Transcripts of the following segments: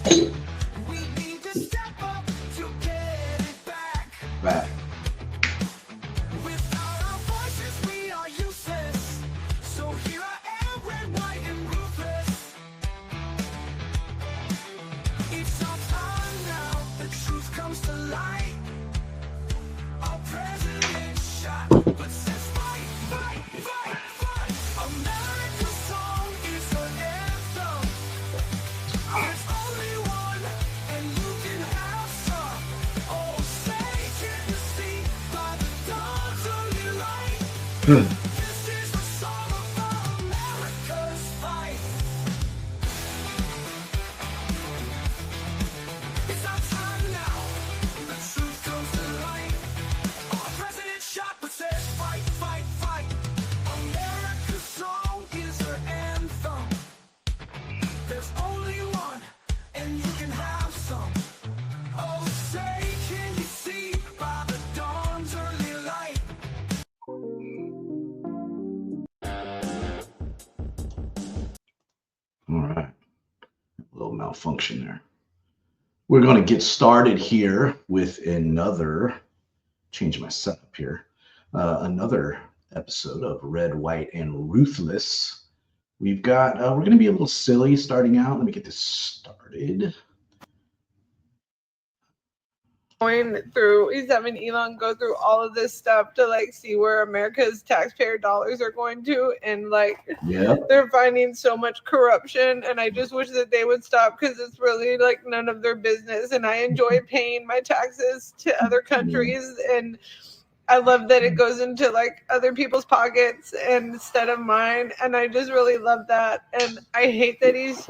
We need to step up to get it back. Back. Without our voices, we are useless. So here I am, red, white, and ruthless. It's our time now, the truth comes to light. Our president shot, but says fight, fight, fight, fight. America's song is her anthem. There's only one, and you can have some. Oh, say, can you see by the dawn's early light? This is the song of America's fight. It's our time now. The truth comes to light. Our president shot but says fight, fight, fight. America's song is her anthem. There's only one, and you can have some. Oh, say, can you see by the dawn's early light? All right. A little malfunction there. We're going to get started here with another, change my setup here, another episode of Red, White, and Ruthless. We've got, we're going to be a little silly starting out. Let me get this started. He's having Elon go through all of this stuff to like see where America's taxpayer dollars are going to, and like they're finding so much corruption, and I just wish that they would stop because it's really like none of their business, and I enjoy paying my taxes to other countries, and I love that it goes into like other people's pockets instead of mine, and I just really love that, and I hate that he's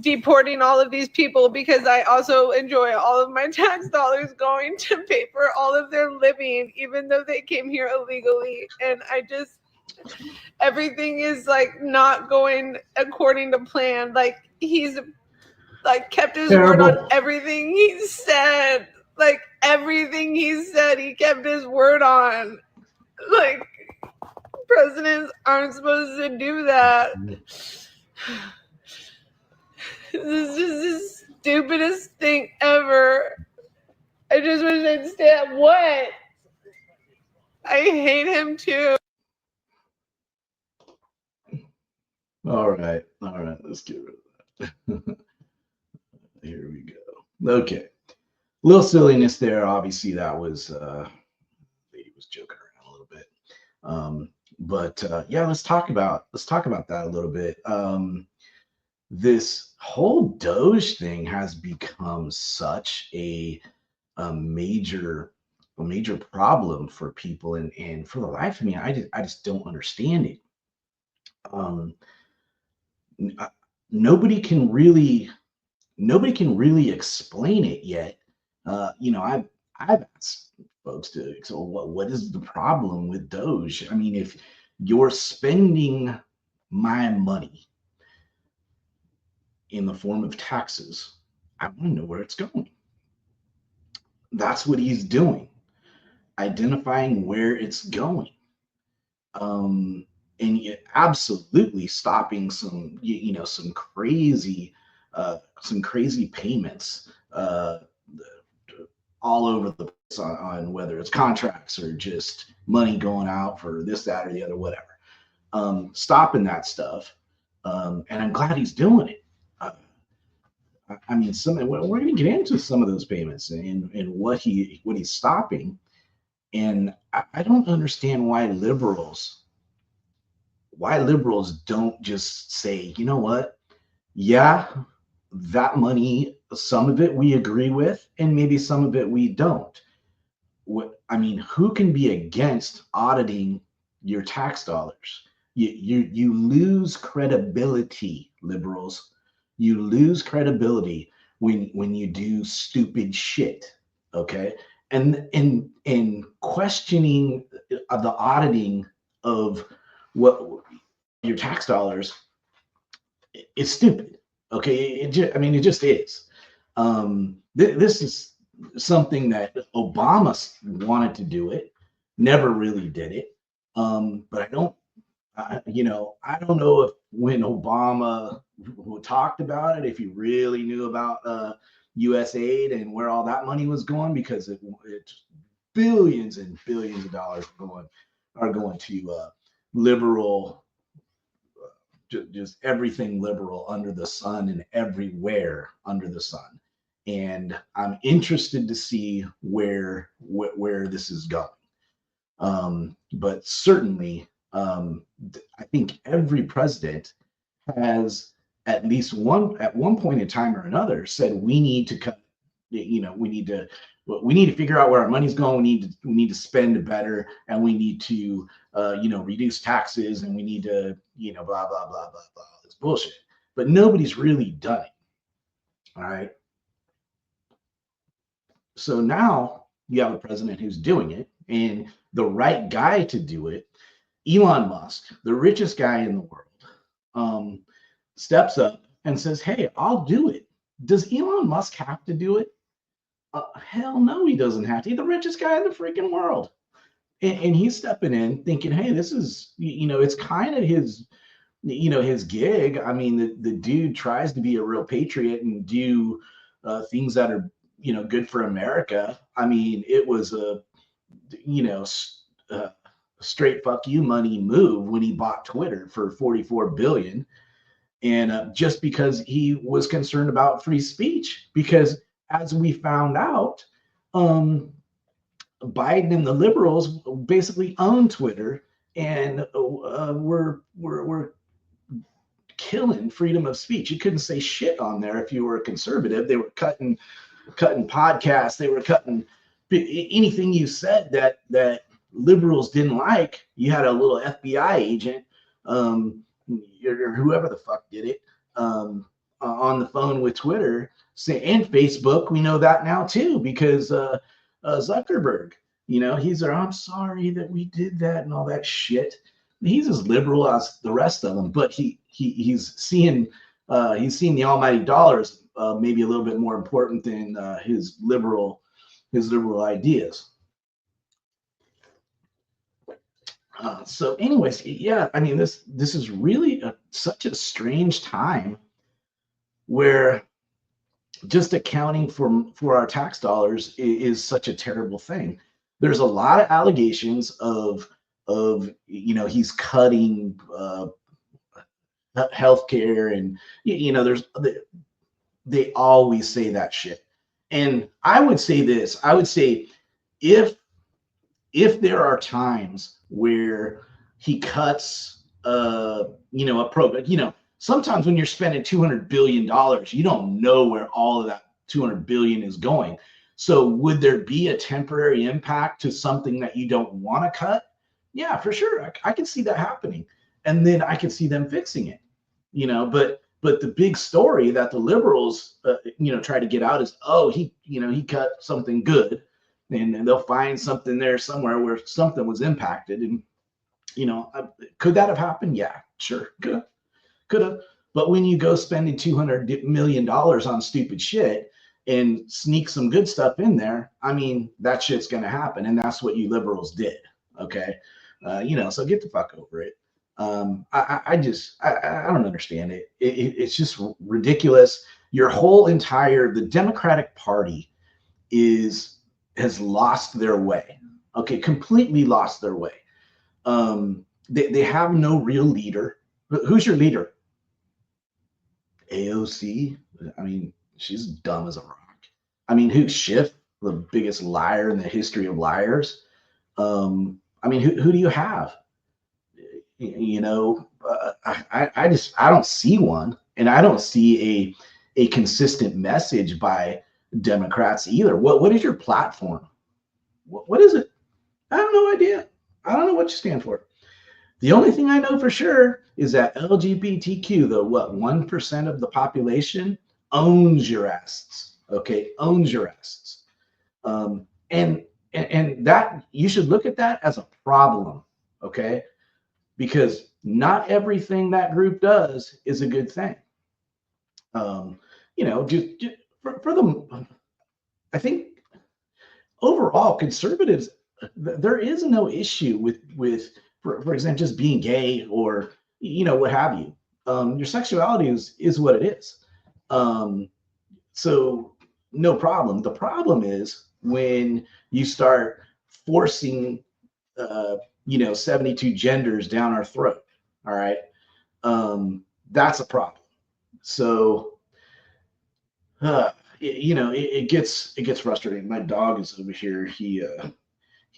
deporting all of these people because I also enjoy all of my tax dollars going to pay for all of their living, even though they came here illegally. And I just, everything is like not going according to plan. Like he's like kept his word on everything he said. Like everything he said, he kept his word on. Like presidents aren't supposed to do that. This is just the stupidest thing ever. I just wish I'd stay at what? I hate him too. All right. Let's get rid of that. Here we go. Okay. A little silliness there. Obviously, that was, he was joking around a little bit. But yeah, let's talk about that a little bit. This whole Doge thing has become such a major problem for people, and for the life of me, I just don't understand it. Nobody can really explain it yet. I've asked folks so what is the problem with Doge? I mean, if you're spending my money in the form of taxes, I want to know where it's going. That's what he's doing, identifying where it's going, and absolutely stopping some some crazy payments all over the place on whether it's contracts or just money going out for this, that, or the other, whatever. Stopping that stuff, and I'm glad he's doing it. I mean, we're going to get into some of those payments and what he's stopping, and I don't understand why liberals don't just say, you know what, yeah, that money, some of it we agree with, and maybe some of it we don't. I mean, who can be against auditing your tax dollars? You lose credibility, liberals. You lose credibility when you do stupid shit, okay? And questioning the auditing of what your tax dollars is stupid, okay? It just is. This is something that Obama wanted to do it, never really did it. But I don't know if when Obama talked about it, if you really knew about U.S. aid and where all that money was going, because it's billions and billions of dollars are going to liberal, just everything liberal under the sun and everywhere under the sun. And I'm interested to see where this is going. But certainly, I think every president has at least at one point in time or another said we need to cut. We need to figure out where our money's going. We need to spend better, and we need to reduce taxes, and we need to blah blah blah blah blah this bullshit. But nobody's really done it. All right. So now you have a president who's doing it, and the right guy to do it, Elon Musk, the richest guy in the world, steps up and says, "Hey, I'll do it." Does Elon Musk have to do it? Hell no, he doesn't have to. He's the richest guy in the freaking world. And he's stepping in thinking, hey, this is, it's kind of his, his gig. I mean, the dude tries to be a real patriot and do things that are, good for America. I mean, it was a straight fuck you money move when he bought Twitter for 44 billion. And just because he was concerned about free speech, because as we found out, Biden and the liberals basically own Twitter, and we're killing freedom of speech. You couldn't say shit on there if you were a conservative. They were cutting podcasts. They were cutting anything you said that liberals didn't like. You had a little FBI agent, or whoever the fuck did it, on the phone with Twitter and Facebook. We know that now too, because Zuckerberg, he's there. I'm sorry that we did that and all that shit. He's as liberal as the rest of them, but he's seeing the almighty dollars maybe a little bit more important than his liberal ideas. So anyways, yeah, I mean, this is really such a strange time where just accounting for our tax dollars is such a terrible thing. There's a lot of allegations of he's cutting healthcare, and they always say that shit. And I would say this. I would say if there are times where he cuts a program, sometimes when you're spending $200 billion, you don't know where all of that $200 billion is going. So would there be a temporary impact to something that you don't want to cut? Yeah, for sure. I can see that happening. And then I can see them fixing it, but the big story that the liberals, try to get out is, oh, he cut something good, and they'll find something there somewhere where something was impacted. And, could that have happened? Yeah, sure. Could have. But when you go spending $200 million on stupid shit and sneak some good stuff in there, I mean, that shit's going to happen. And that's what you liberals did. Okay. So get the fuck over it. I don't understand it. It's just ridiculous. The Democratic Party has lost their way. Okay. Completely lost their way. They have no real leader. Who's your leader? AOC. I mean, she's dumb as a rock. I mean, who's Schiff, the biggest liar in the history of liars? I mean, who do you have? I don't see one, and I don't see a consistent message by Democrats either. What is your platform? What is it? I have no idea. I don't know what you stand for. The only thing I know for sure is that LGBTQ, the 1% of the population, owns your asses. Okay, owns your asses. And that you should look at that as a problem. Okay, because not everything that group does is a good thing. Just for them, I think overall conservatives, there is no issue with for example, just being gay or what have you. Your sexuality is what it is. So no problem. The problem is when you start forcing, uh, 72 genders down our throat. All right. That's a problem. So, it gets frustrating. My dog is over here. He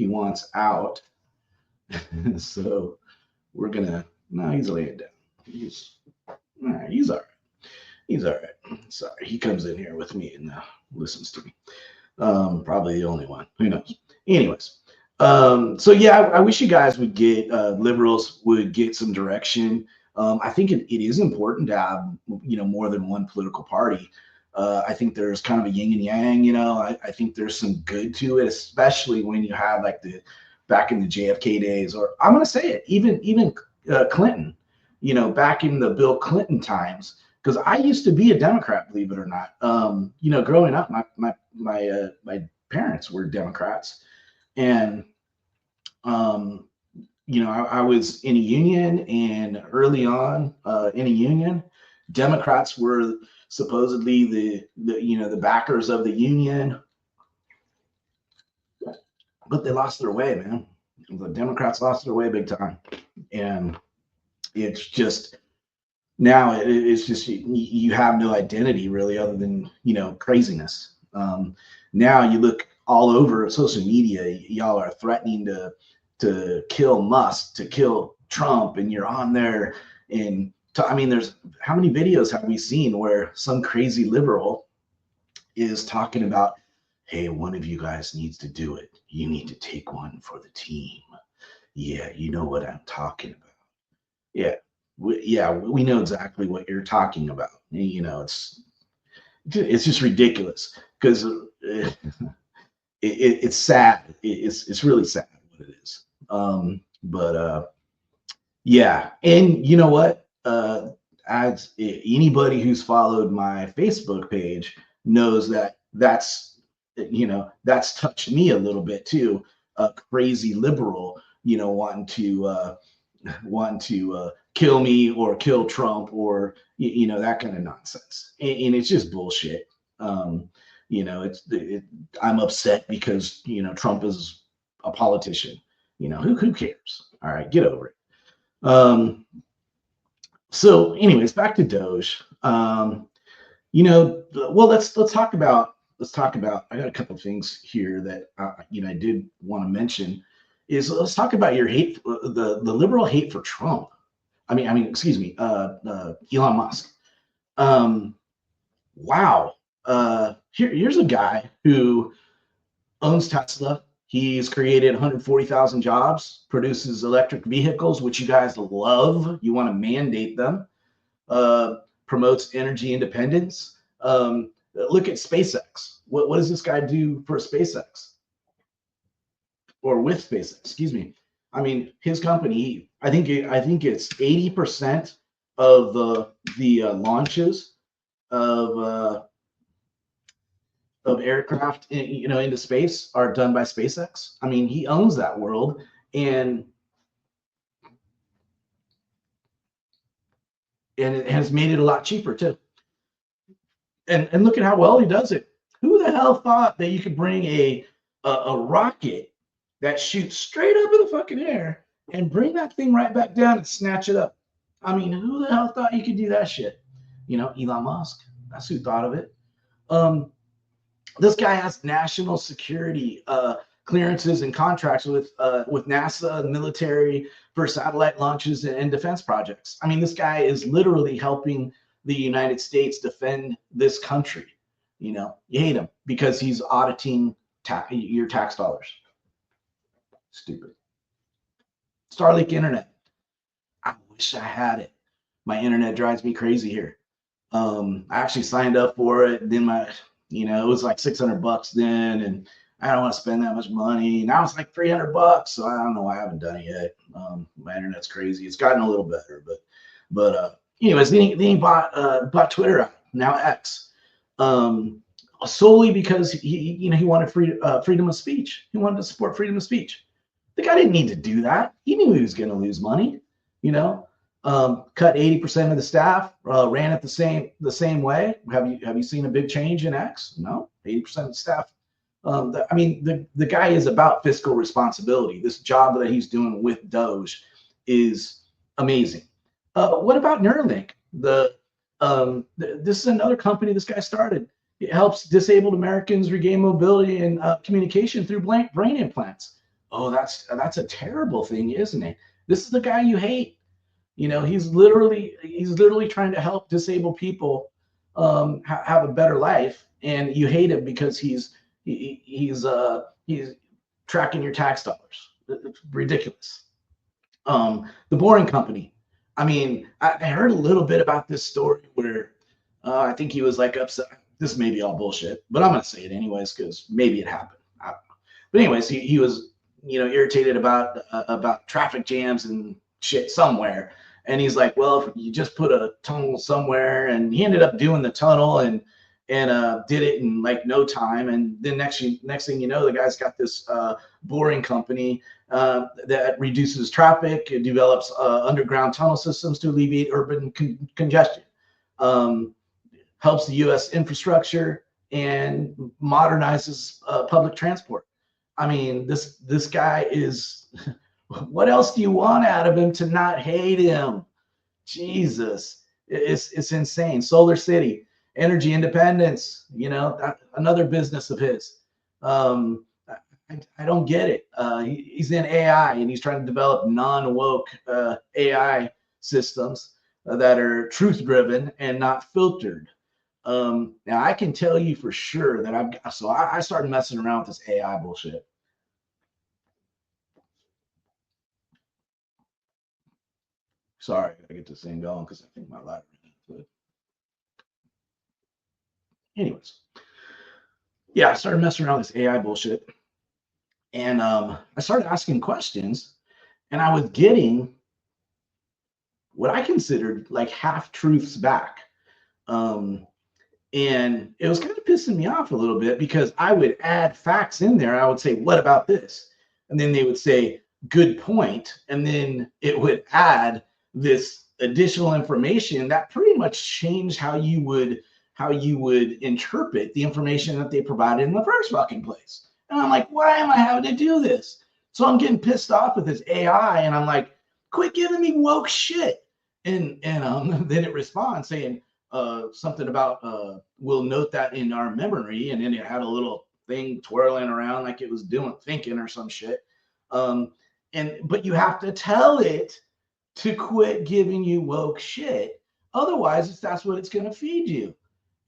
wants out. So we're gonna, no, he's laying down. He's all right. He's all right. He's all right. Sorry, he comes in here with me and listens to me. Probably the only one. Who knows? Anyways, so yeah, I wish you guys would get, liberals would get some direction. I think it is important to have, more than one political party. I think there's kind of a yin and yang. I think there's some good to it, especially when you have like the back in the JFK days, or I'm gonna say it, even Clinton. Back in the Bill Clinton times, because I used to be a Democrat, believe it or not. Growing up, my parents were Democrats, and I was in a union, and early on in a union, Democrats were supposedly the backers of the union, but they lost their way, man. The Democrats lost their way big time, and it's just now it's just you have no identity really other than craziness. Now you look all over social media, y'all are threatening to kill Musk, to kill Trump, and you're on there. And I mean, there's how many videos have we seen where some crazy liberal is talking about, hey, one of you guys needs to do it. You need to take one for the team. Yeah, you know what I'm talking about. Yeah, we know exactly what you're talking about. It's just ridiculous because it's sad. It's really sad what it is. But yeah, and you know what? As anybody who's followed my Facebook page knows that's touched me a little bit too. A crazy liberal, wanting to kill me or kill Trump or that kind of nonsense, and it's just bullshit. I'm upset because Trump is a politician. Who cares? All right, get over it. So, anyways, back to Doge. Well, let's talk about. I got a couple of things here that I did want to mention. Let's talk about your hate, the liberal hate for Trump. Excuse me, Elon Musk. Wow. Here's a guy who owns Tesla. He's created 140,000 jobs, produces electric vehicles, which you guys love. You want to mandate them. Promotes energy independence. Look at SpaceX. What does this guy do for SpaceX? Or with SpaceX, excuse me. His company, I think it's 80% of the launches of aircraft into space are done by SpaceX. He owns that world, and it has made it a lot cheaper too. And look at how well he does it. Who the hell thought that you could bring a rocket that shoots straight up in the fucking air and bring that thing right back down and snatch it up? Who the hell thought you could do that shit? Elon Musk. That's who thought of it. This guy has national security clearances and contracts with NASA, military, for satellite launches and defense projects. This guy is literally helping the United States defend this country. You hate him because he's auditing your tax dollars. Stupid. Starlink internet. I wish I had it. My internet drives me crazy here. I actually signed up for it. Then it was like $600 then, and I don't want to spend that much money. Now it's like $300, so I don't know why I haven't done it yet. My internet's crazy. It's gotten a little better, but anyways, then he bought Twitter out, now X, solely because he wanted freedom of speech. He wanted to support freedom of speech. The guy didn't need to do that. He knew he was going to lose money. cut 80% of the staff, ran it the same way. Have you seen a big change in X? No, 80% of the staff. I mean, the guy is about fiscal responsibility. This job that he's doing with Doge is amazing. What about Neuralink? This is another company this guy started. It helps disabled Americans regain mobility and communication through brain implants. Oh, that's a terrible thing, isn't it? This is the guy you hate. You know, he's literally trying to help disabled people have a better life, and you hate him because he's tracking your tax dollars. It's ridiculous. The Boring Company. I mean, I heard a little bit about this story where I think he was like upset. This may be all bullshit, but I'm gonna say it anyways because maybe it happened. I don't know. But anyways, he was irritated about traffic jams and shit somewhere, and he's like, well, if you just put a tunnel somewhere, and he ended up doing the tunnel and did it in like no time. And then next thing you know, the guy's got this Boring Company that reduces traffic. It develops underground tunnel systems to alleviate urban congestion, helps the U.S. infrastructure, and modernizes public transport. I mean, this guy is. What else do you want out of him to not hate him? Jesus, it's insane. Solar City, energy independence. Another business of his. I don't get it. He's in AI and he's trying to develop non-woke AI systems that are truth-driven and not filtered. Now I can tell you for sure that I started messing around with this AI bullshit. Sorry, I get this thing going because I think my lighter ran out. Anyways, yeah, I started messing around with this AI bullshit, and I started asking questions, and I was getting what I considered like half truths back. And it was kind of pissing me off a little bit because I would add facts in there. I would say, what about this? And then they would say, good point. And then it would add this additional information that pretty much changed how you would interpret the information that they provided in the first fucking place. And I'm like, why am I having to do this? So I'm getting pissed off with this AI, and I'm like, quit giving me woke shit. And then it responds saying something about we'll note that in our memory, and then it had a little thing twirling around like it was thinking or some shit. But you have to tell it to quit giving you woke shit. Otherwise, that's what it's going to feed you.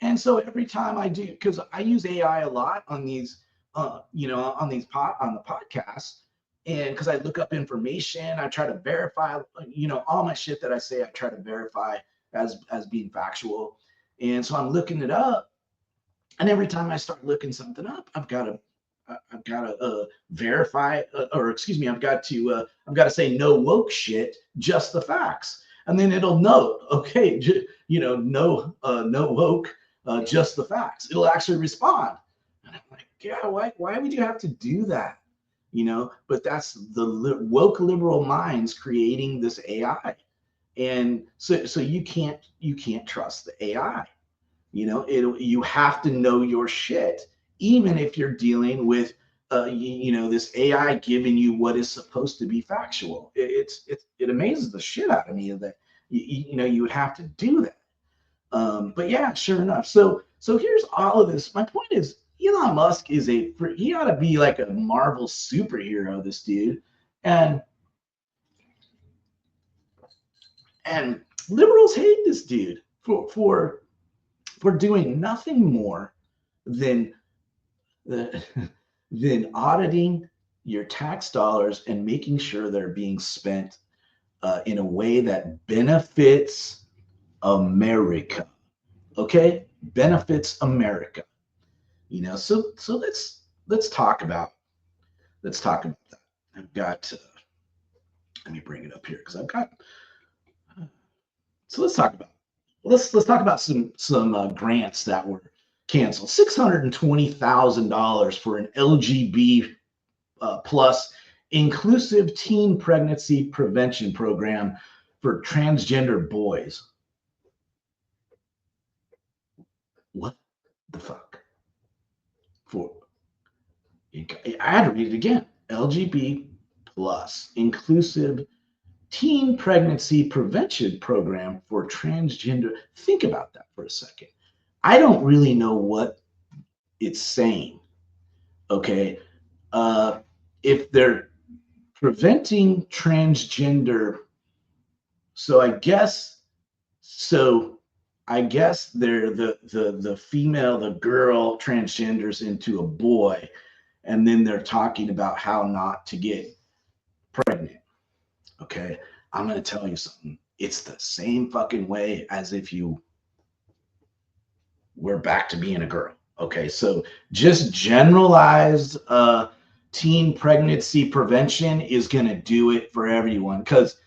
And so every time I do, because I use AI a lot on these, on the podcasts, and because I look up information, I try to verify, all my shit that I say, I try to verify as being factual. And so I'm looking it up, and every time I start looking something up, I've got to verify, or excuse me, I've got to say no woke shit, just the facts, and then it'll note, okay, no woke, just the facts. It'll actually respond, and I'm like, yeah, why would you have to do that? But that's the woke liberal minds creating this AI, and so you can't trust the AI. You have to know your shit, even if you're dealing with this AI giving you what is supposed to be factual. It amazes the shit out of me that you would have to do that. But yeah, sure enough. So here's all of this. My point is, Elon Musk he ought to be like a Marvel superhero, this dude. And liberals hate this dude for doing nothing more than auditing your tax dollars and making sure they're being spent in a way that benefits America. Okay, benefits America. So let's talk about that. I've got. Let me bring it up here because I've got. So let's talk about some grants that were canceled. $620,000 for an LGBT plus inclusive teen pregnancy prevention program for transgender boys. What the fuck? I had to read it again. LGBT plus inclusive teen pregnancy prevention program for transgender. Think about that for a second. I don't really know what it's saying. Okay. If they're preventing transgender, so I guess they're the female, the girl transgenders into a boy, and then they're talking about how not to get pregnant. Okay, I'm gonna tell you something. It's the same fucking way as if you were back to being a girl. Okay, so just generalized teen pregnancy prevention is gonna do it for everyone, because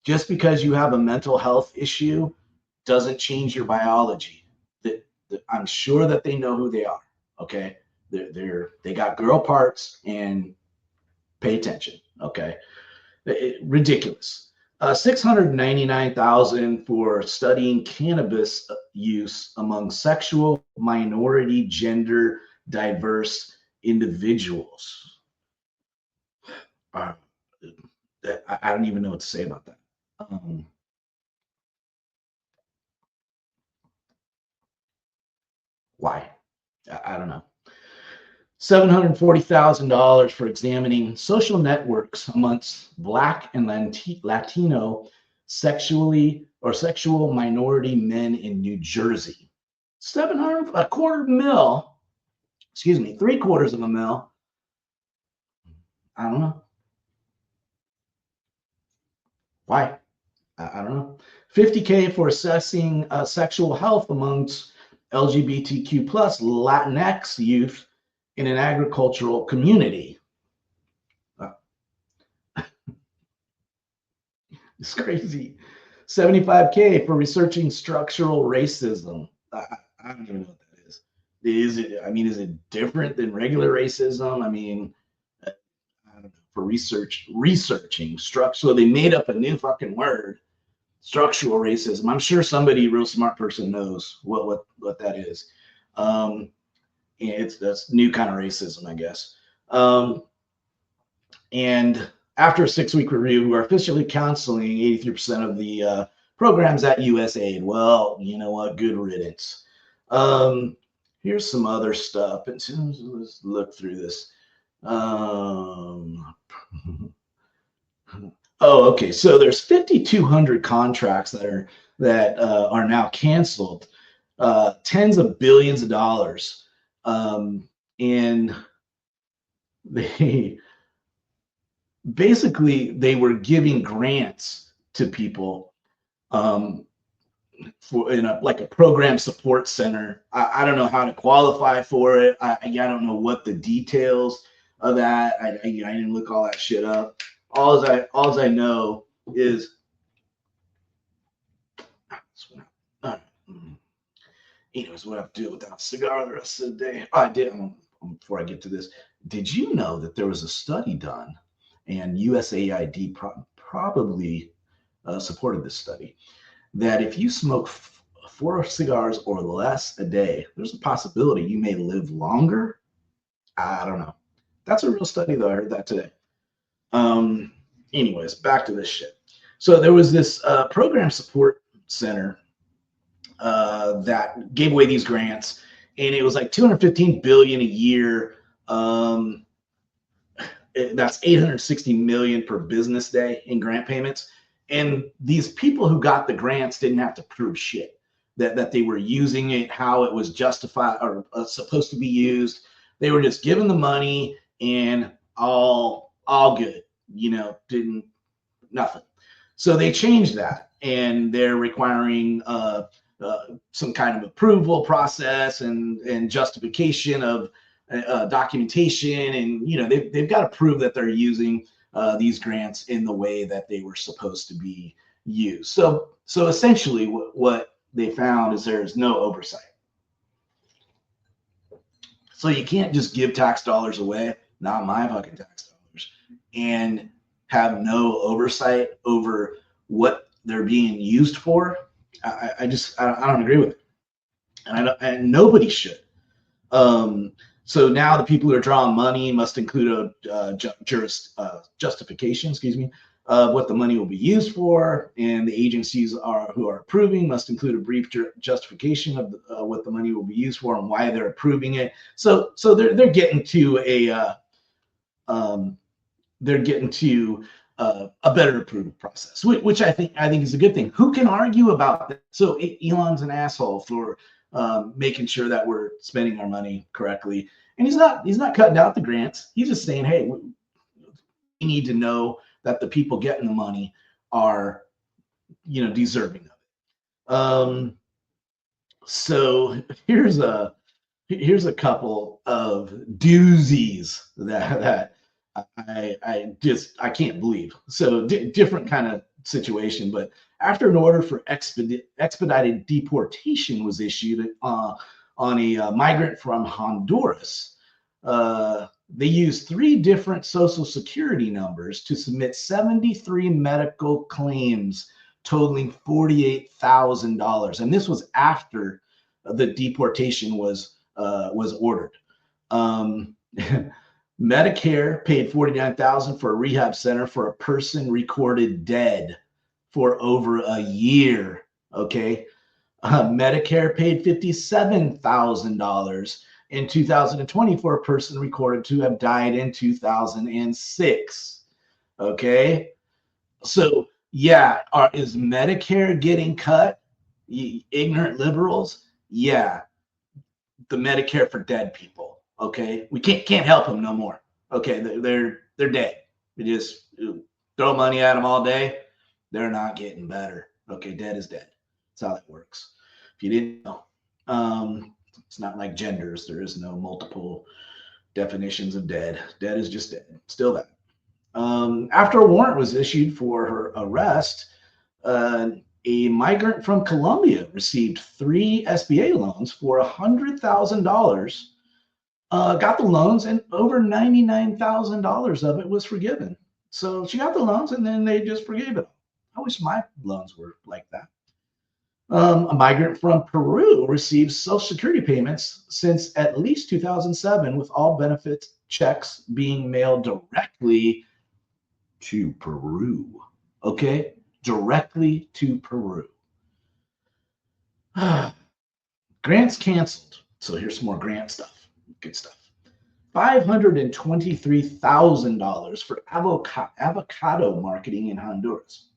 just because you have a mental health issue doesn't change your biology. I'm sure that they know who they are. Okay, they got girl parts, and pay attention. Okay, ridiculous. 699,000 for studying cannabis use among sexual minority, gender diverse individuals. I don't even know what to say about that. Why? I don't know. $740,000 for examining social networks amongst Black and Latino sexual minority men in New Jersey. 700, a quarter mil, excuse me, three-quarters of a mil. I don't know. Why? I don't know. $50K for assessing sexual health amongst LGBTQ plus Latinx youth in an agricultural community. It's crazy. $75K for researching structural racism. I don't even know what that is. Is it different than regular racism? I don't know, for researching structure. So they made up a new fucking word, structural racism. I'm sure somebody, real smart person, knows what that is. That's new kind of racism, I guess. And after a 6-week review, we're officially canceling 83% of the programs at USAID. Well, you know what? Good riddance. Here's some other stuff. Let's look through this. Oh, okay. So there's 5,200 contracts that are now canceled, tens of billions of dollars, and they were giving grants to people for like a program support center. I don't know how to qualify for it. I don't know what the details of that. I didn't look all that shit up. All I know is anyways, what I have to do without a cigar the rest of the day. I did. Before I get to this, did you know that there was a study done, and USAID probably supported this study, that if you smoke 4 cigars or less a day, there's a possibility you may live longer? I don't know. That's a real study, though. I heard that today. Anyways, back to this shit. So there was this program support center that gave away these grants, and it was like $215 billion a year. That's $860 million per business day in grant payments. And these people who got the grants didn't have to prove shit that they were using it, how it was justified or supposed to be used. They were just given the money and all good, didn't nothing. So they changed that, and they're requiring some kind of approval process and justification of documentation, and they've got to prove that they're using these grants in the way that they were supposed to be used. So essentially, what they found is there's no oversight. So you can't just give tax dollars away, not my fucking tax dollars, and have no oversight over what they're being used for, I don't agree with it, and nobody should. So now the people who are drawing money must include a justification, excuse me, of what the money will be used for, and the agencies who are approving must include a brief justification of what the money will be used for and why they're approving it. So they're getting to um, a better approval process, which I think is a good thing. Who can argue about that? So Elon's an asshole for making sure that we're spending our money correctly, and he's not cutting out the grants. He's just saying, hey, we need to know that the people getting the money are, deserving of it. So here's a couple of doozies that I can't believe. So different kind of situation, but after an order for expedited deportation was issued on a migrant from Honduras, they used 3 different social security numbers to submit 73 medical claims totaling $48,000, and this was after the deportation was ordered. Medicare paid $49,000 for a rehab center for a person recorded dead for over a year. Okay, Medicare paid $57,000 in 2020 for a person recorded to have died in 2006. Okay, so yeah, is Medicare getting cut? Ignorant liberals, yeah, the Medicare for dead people. Okay, we can't help them no more. Okay, they're dead. We just throw money at them all day. They're not getting better. Okay, dead is dead. That's how that works. If you didn't know, it's not like genders. There is no multiple definitions of dead. Dead is just dead. Still that. After a warrant was issued for her arrest, a migrant from Colombia received 3 SBA loans for $100,000. Got the loans, and over $99,000 of it was forgiven. So she got the loans, and then they just forgave it. I wish my loans were like that. A migrant from Peru received Social Security payments since at least 2007, with all benefits checks being mailed directly to Peru. Okay, directly to Peru. Grants canceled. So here's some more grant stuff. Good stuff. $523,000 for avocado marketing in Honduras.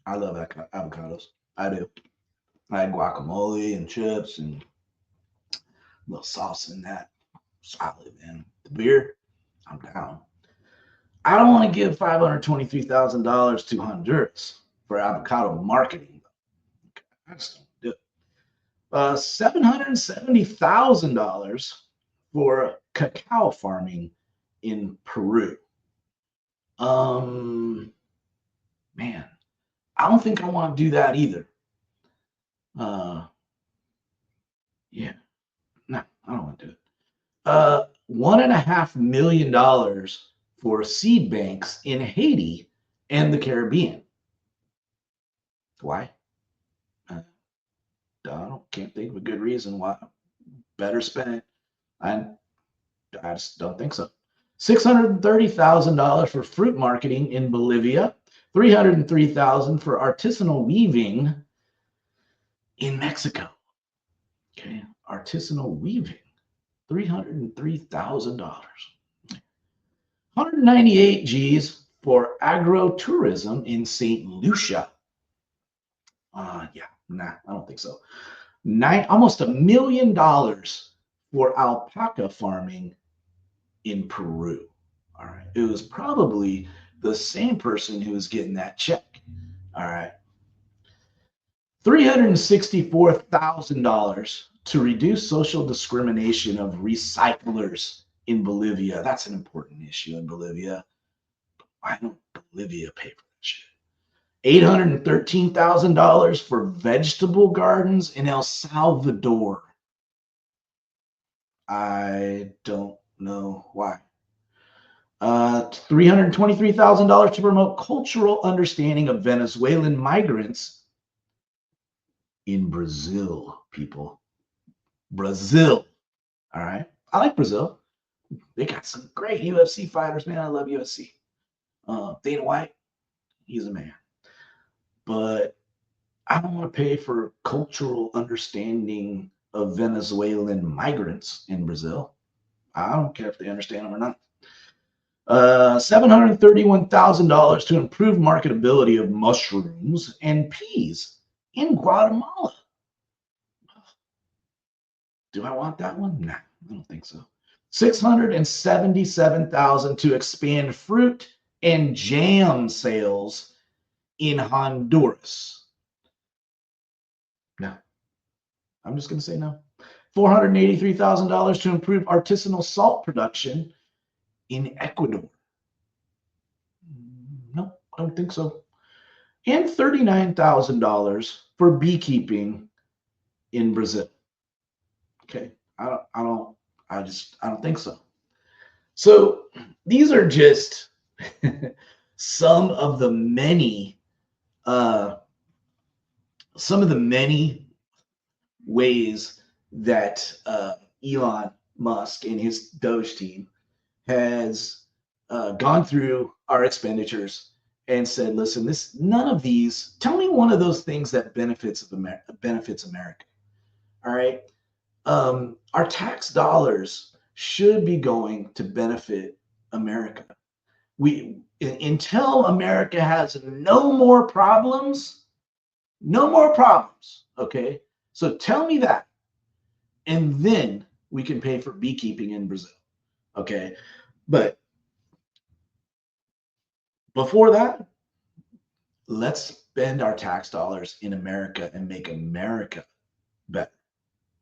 I love avocados. I do. I had guacamole and chips and a little sauce in that. Solid, man. The beer, I'm down. I don't want to give $523,000 to Honduras for avocado marketing. I just don't do it. $770,000 for cacao farming in Peru. Man, I don't think I want to do that either. Yeah, no, I don't want to do it. $1.5 million for seed banks in Haiti and the Caribbean. Why? I can't think of a good reason why. Better spent. I just don't think so. $630,000 for fruit marketing in Bolivia. $303,000 for artisanal weaving in Mexico. Okay, artisanal weaving. $303,000. 198 G's for agro-tourism in St. Lucia. Yeah, nah, I don't think so. Almost $1 million for alpaca farming in Peru. All right, it was probably the same person who was getting that check. All right, $364,000 to reduce social discrimination of recyclers in Bolivia. That's an important issue in Bolivia. Why don't Bolivia pay for that shit? $813,000 for vegetable gardens in El Salvador. I don't know why. $323,000 to promote cultural understanding of Venezuelan migrants in Brazil, people. Brazil. All right. I like Brazil. They got some great UFC fighters, man. I love UFC. Dana White, he's a man. But I don't want to pay for cultural understanding of Venezuelan migrants in Brazil. I don't care if they understand them or not. $731,000 to improve marketability of mushrooms and peas in Guatemala. Do I want that one? Nah, I don't think so. 677,000 to expand fruit and jam sales in Honduras. No, I'm just going to say no. $483,000 to improve artisanal salt production in Ecuador. No, I don't think so. And $39,000 for beekeeping in Brazil. Okay, I don't think so. So these are just some of the many ways that Elon Musk and his Doge team has gone through our expenditures and said, listen, none of these, tell me one of those things that benefits America. All right. Our tax dollars should be going to benefit America. Until America has no more problems. Okay. So tell me that. And then we can pay for beekeeping in Brazil. Okay. But before that, let's spend our tax dollars in America and make America better.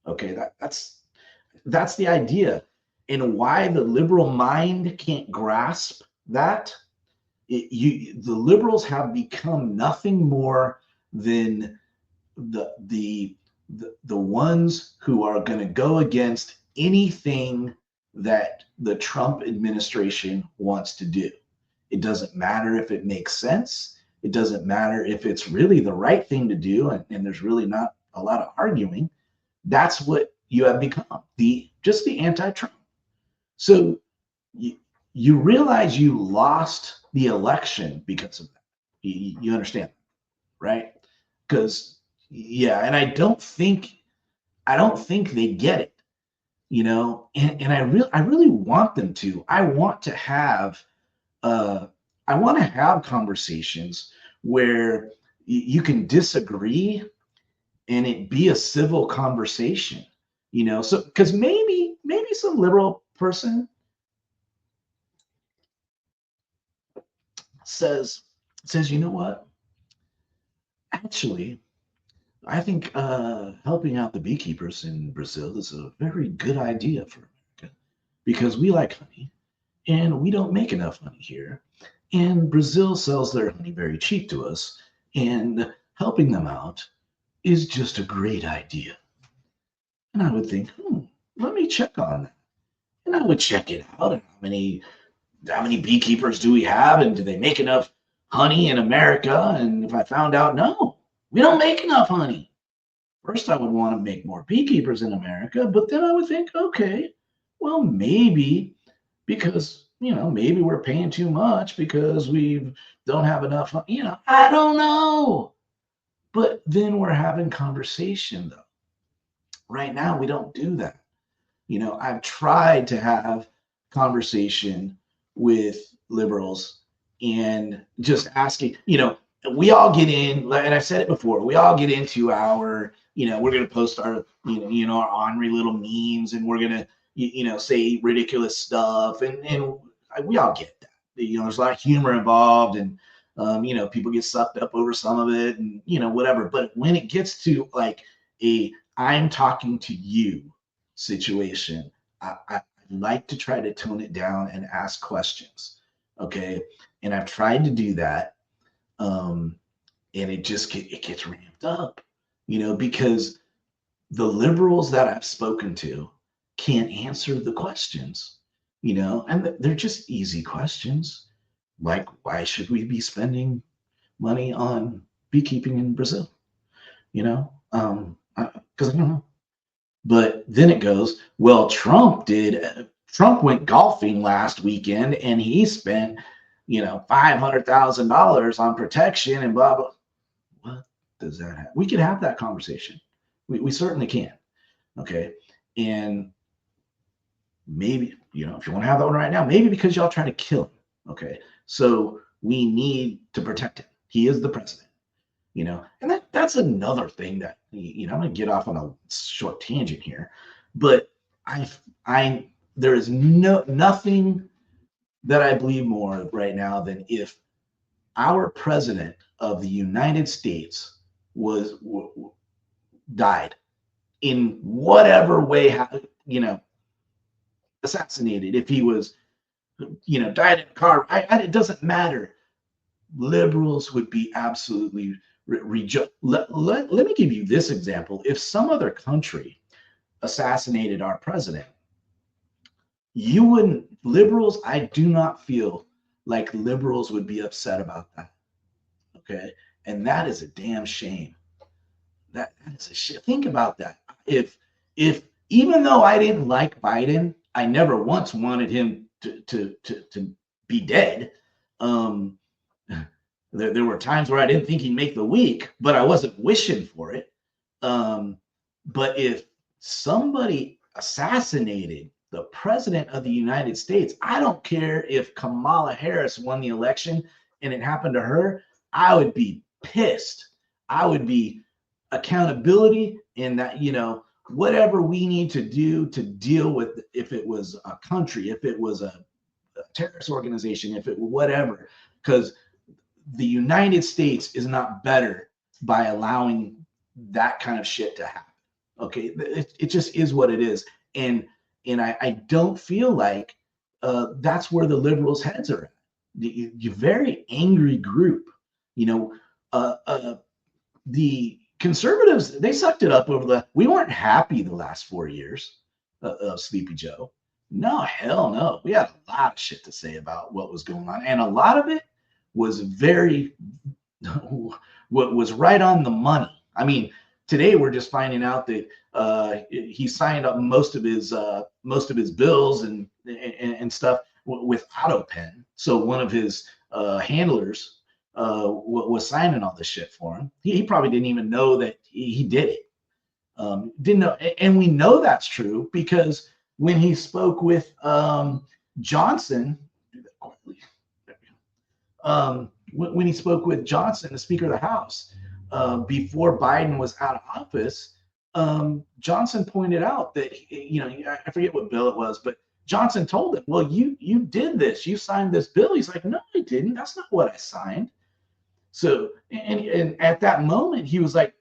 Okay, that's the idea. And why the liberal mind can't grasp that, the liberals have become nothing more than the ones who are going to go against anything that the Trump administration wants to do. It doesn't matter if it makes sense. It doesn't matter if it's really the right thing to do, and there's really not a lot of arguing. That's what you have become, just the anti-Trump. So you realize you lost the election because of that. You understand, right? Because and I don't think they get it, and I really want them to. I want to have conversations where you can disagree and it be a civil conversation, so because maybe some liberal person says, you know what, actually I think helping out the beekeepers in Brazil is a very good idea for America because we like honey and we don't make enough honey here. And Brazil sells their honey very cheap to us, and helping them out is just a great idea. And I would think, let me check on that. And I would check it out. And how many beekeepers do we have? And do they make enough honey in America? And if I found out, no, we don't make enough honey. First, I would want to make more beekeepers in America, but then I would think, okay, well, maybe because, maybe we're paying too much because we don't have enough, I don't know. But then we're having conversation though. Right now, we don't do that. I've tried to have conversation with liberals and just asking, we all get in, and I've said it before, we all get into our, we're going to post our, our ornery little memes, and we're going to, say ridiculous stuff. And we all get that. There's a lot of humor involved, and, people get sucked up over some of it and, whatever. But when it gets to like I'm talking to you situation, I like to try to tone it down and ask questions. Okay. And I've tried to do that. And it gets ramped up, because the liberals that I've spoken to can't answer the questions. and they're just easy questions. Like, why should we be spending money on beekeeping in Brazil? Because I don't know. But then it goes, well, Trump went golfing last weekend and he spent, $500,000 on protection and blah, blah. What does that have? We could have that conversation. We certainly can. Okay. And maybe, if you want to have that one right now, maybe because y'all trying to kill him. Okay. So we need to protect him. He is the president, and that's another thing that, I'm going to get off on a short tangent here, but there is nothing that I believe more right now than if our president of the United States died in whatever way, assassinated, if he was, died in a car, it doesn't matter. Liberals would be absolutely let me give you this example. If some other country assassinated our president, liberals, I do not feel like liberals would be upset about that. Okay. And that is a damn shame. That is a shit. Think about that. If even though I didn't like Biden, I never once wanted him to be dead. There were times where I didn't think he'd make the week, but I wasn't wishing for it. But if somebody assassinated the president of the United States, I don't care if Kamala Harris won the election and it happened to her, I would be pissed. I would be accountability in that, whatever we need to do to deal with, if it was a country, if it was a terrorist organization, if it whatever, because the United States is not better by allowing that kind of shit to happen. Okay, it just is what it is, and I don't feel like that's where the liberals' heads are at. You're very angry group. The conservatives, they sucked it up we weren't happy the last 4 years of Sleepy Joe. No, hell no. We had a lot of shit to say about what was going on, and a lot of it was what was right on the money. I mean, today we're just finding out that he signed up most of his bills and stuff with AutoPen. So one of his handlers was signing all this shit for him. He probably didn't even know that he did it. Didn't know, and we know that's true because when he spoke with Johnson. When he spoke with Johnson, the Speaker of the House, before Biden was out of office, Johnson pointed out that, I forget what bill it was, but Johnson told him, well, you did this, you signed this bill. He's like, no, I didn't. That's not what I signed. So, and at that moment, he was like,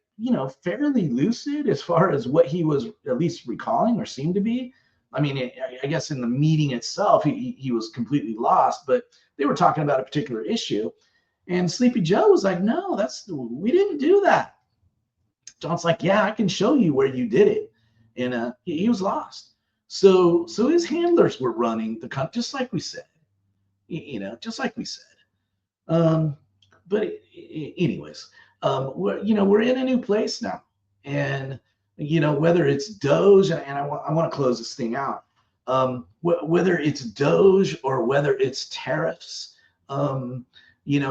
fairly lucid as far as what he was at least recalling or seemed to be. I mean, I guess in the meeting itself, he was completely lost, but they were talking about a particular issue. And Sleepy Joe was like, no, we didn't do that. John's like, yeah, I can show you where you did it. And he was lost. So his handlers were running the country, just like we said, just like we said. But anyways, we're in a new place now. And, whether it's Doge, and I want to close this thing out, whether it's Doge or whether it's tariffs,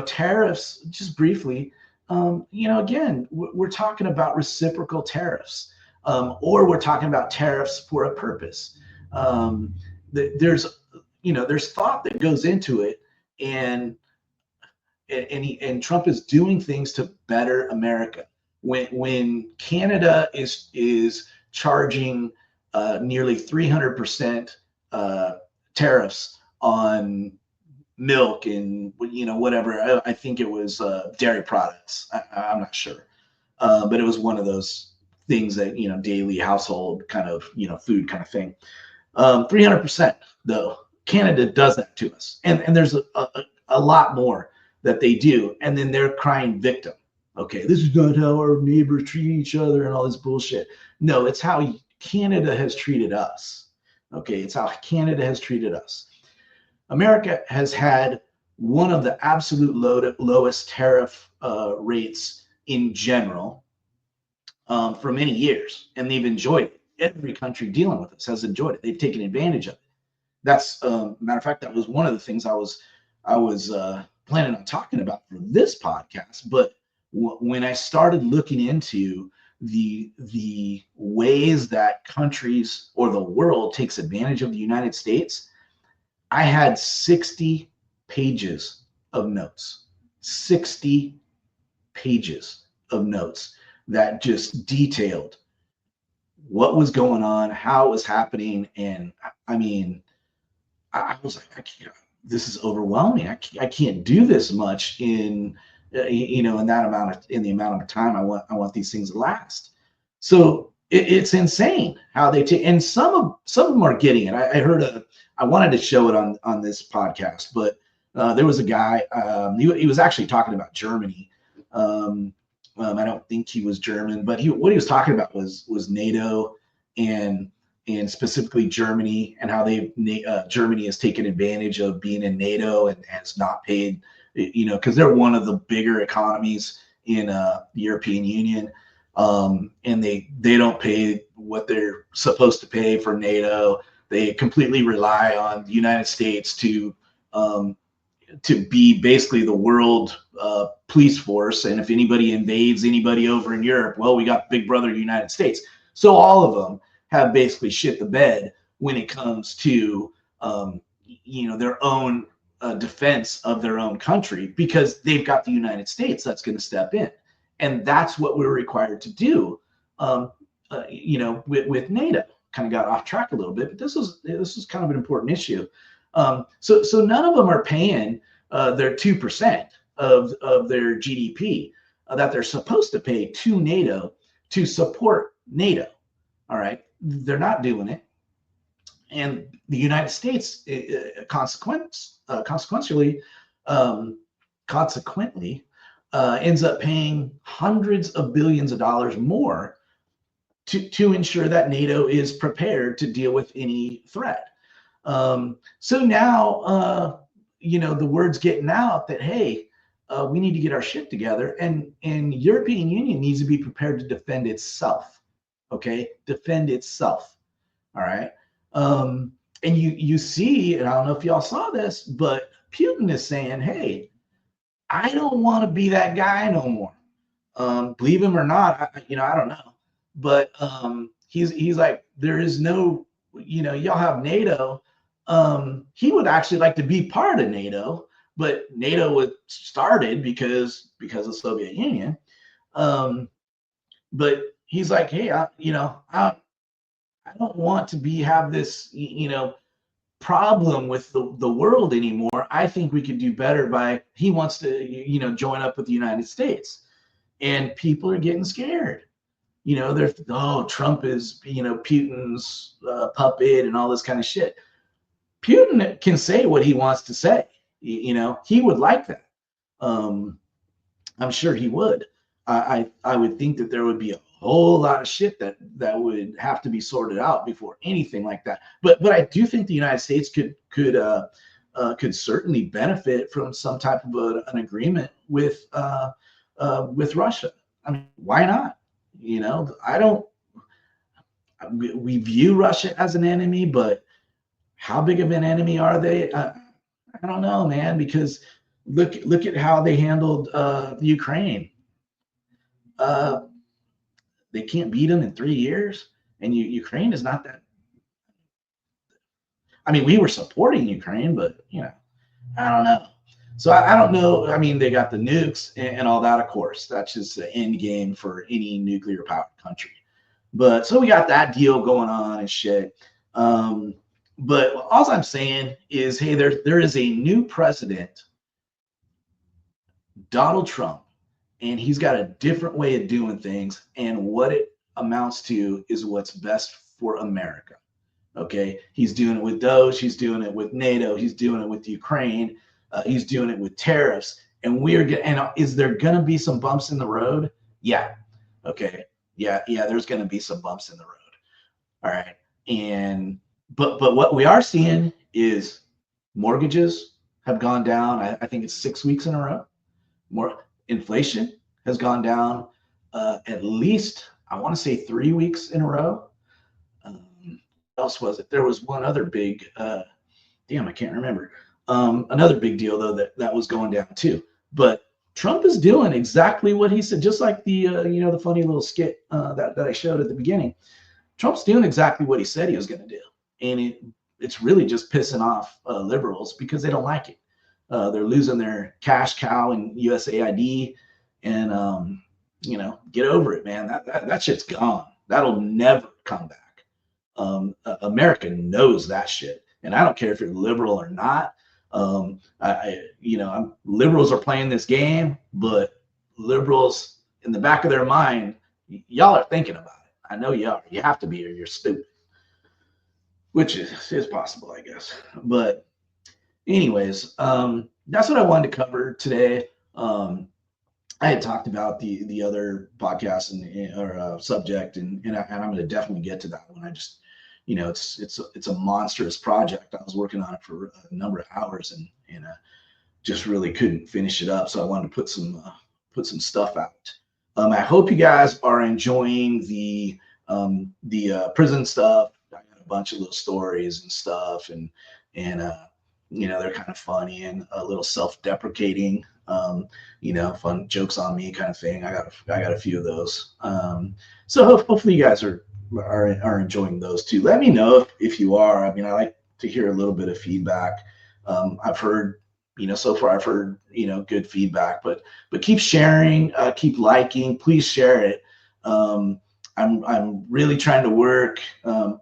tariffs, just briefly, again, we're talking about reciprocal tariffs, or we're talking about tariffs for a purpose. There's thought that goes into it, and Trump is doing things to better America. When Canada is charging nearly 300% tariffs on milk and whatever, I think it was dairy products. I'm not sure, but it was one of those things that daily household kind of food kind of thing. 300% though. Canada does that to us, and there's a lot more that they do, and then they're crying victim. Okay, this is not how our neighbors treat each other and all this bullshit. No, it's how Canada has treated us. Okay, it's how Canada has treated us. America has had one of the absolute lowest tariff rates in general for many years, and they've enjoyed it. Every country dealing with us has enjoyed it. They've taken advantage of it. That's matter of fact, that was one of the things I was planning on talking about for this podcast. But when I started looking into the ways that countries or the world takes advantage of the United States, I had 60 pages of notes. 60 pages of notes that just detailed what was going on, how it was happening, and I mean, I was like, I can't. This is overwhelming. I can't do this much in in that in the amount of time I want these things to last. So it's insane how they take, and some of them are getting it. I heard I wanted to show it on this podcast, but there was a guy. He was actually talking about Germany. I don't think he was German, but what he was talking about was NATO and specifically Germany, and how Germany has taken advantage of being in NATO and has not paid, because they're one of the bigger economies in the European Union, and they don't pay what they're supposed to pay for NATO. They completely rely on the United States to be basically the world police force, and if anybody invades anybody over in Europe, well, we got Big Brother United States. So all of them have basically shit the bed when it comes to their own defense of their own country, because they've got the United States that's going to step in, and that's what we're required to do. With NATO, kind of got off track a little bit, but this is kind of an important issue. So none of them are paying their 2% of their GDP that they're supposed to pay to NATO to support NATO. All right, they're not doing it, and the United States consequently ends up paying hundreds of billions of dollars more to ensure that NATO is prepared to deal with any threat. So now, the word's getting out that, hey, we need to get our shit together, and European Union needs to be prepared to defend itself. Okay, defend itself. All right. And you see, and I don't know if y'all saw this, but Putin is saying, hey, I don't want to be that guy no more. Believe him or not, I don't know, but he's like, there is no, y'all have NATO. He would actually like to be part of NATO, but NATO was started because of the Soviet Union. But he's like, hey, I don't want to have this, problem with the world anymore. I think we could do better he wants to, join up with the United States, and people are getting scared. Trump is, Putin's puppet and all this kind of shit. Putin can say what he wants to say. He would like that. I'm sure he would. I would think that there would be a whole lot of shit that would have to be sorted out before anything like that. But I do think the United States could certainly benefit from some type of an agreement with Russia. I mean, why not? We view Russia as an enemy, but how big of an enemy are they? I don't know, man, because look at how they handled Ukraine. They can't beat them in 3 years, and Ukraine is not that. I mean, we were supporting Ukraine, but I don't know. So I don't know. I mean, they got the nukes and all that, of course. That's just the end game for any nuclear powered country. But so we got that deal going on and shit. But all I'm saying is, hey, there is a new president, Donald Trump, and he's got a different way of doing things. And what it amounts to is what's best for America. Okay, he's doing it with Doge, he's doing it with NATO, he's doing it with Ukraine, he's doing it with tariffs, and is there going to be some bumps in the road? Yeah. Okay. Yeah. There's going to be some bumps in the road. All right. but what we are seeing is mortgages have gone down. I think it's 6 weeks in a row. More inflation has gone down at least, I want to say, 3 weeks in a row. What else was it? There was one other big, damn, I can't remember. Another big deal though that was going down too. But Trump is doing exactly what he said, just like the the funny little skit that I showed at the beginning. Trump's doing exactly what he said he was going to do, and it's really just pissing off liberals because they don't like it. They're losing their cash cow and USAID, and get over it, man. That shit's gone. That'll never come back. America knows that shit, and I don't care if you're liberal or not. Liberals are playing this game, but liberals in the back of their mind, y'all are thinking about it. I know you are. You have to be, or you're stupid, which is possible, I guess. But anyways, that's what I wanted to cover today. I had talked about the other podcast or subject, and I'm going to definitely get to that one. I just, it's a monstrous project. I was working on it for a number of hours, and just really couldn't finish it up. So I wanted to put some stuff out. I hope you guys are enjoying the prison stuff. I got a bunch of little stories and stuff, and they're kind of funny and a little self-deprecating. Fun jokes on me kind of thing. I got a few of those. So hopefully you guys are enjoying those too. Let me know if you are. I mean, I like to hear a little bit of feedback. I've heard, so far I've heard, good feedback, but keep sharing, keep liking, please share it. I'm really trying to work. I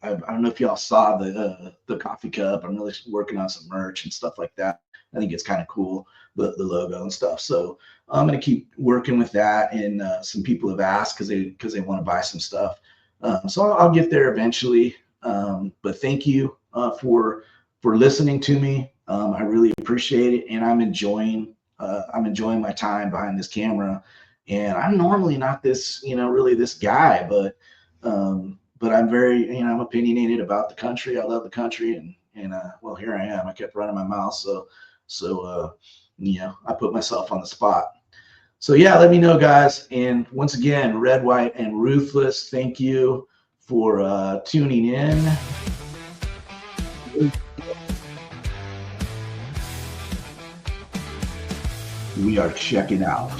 don't know if y'all saw the coffee cup. I'm really working on some merch and stuff like that. I think it's kind of cool, the logo and stuff. So I'm going to keep working with that. And some people have asked because they want to buy some stuff. So I'll get there eventually. But thank you for listening to me. I really appreciate it, and I'm enjoying my time behind this camera. And I'm normally not this, really this guy, but I'm very, I'm opinionated about the country. I love the country, and well, here I am. I kept running my mouth, so I put myself on the spot. So yeah, let me know, guys. And once again, Red, White, and Ruthless, thank you for tuning in. We are checking out.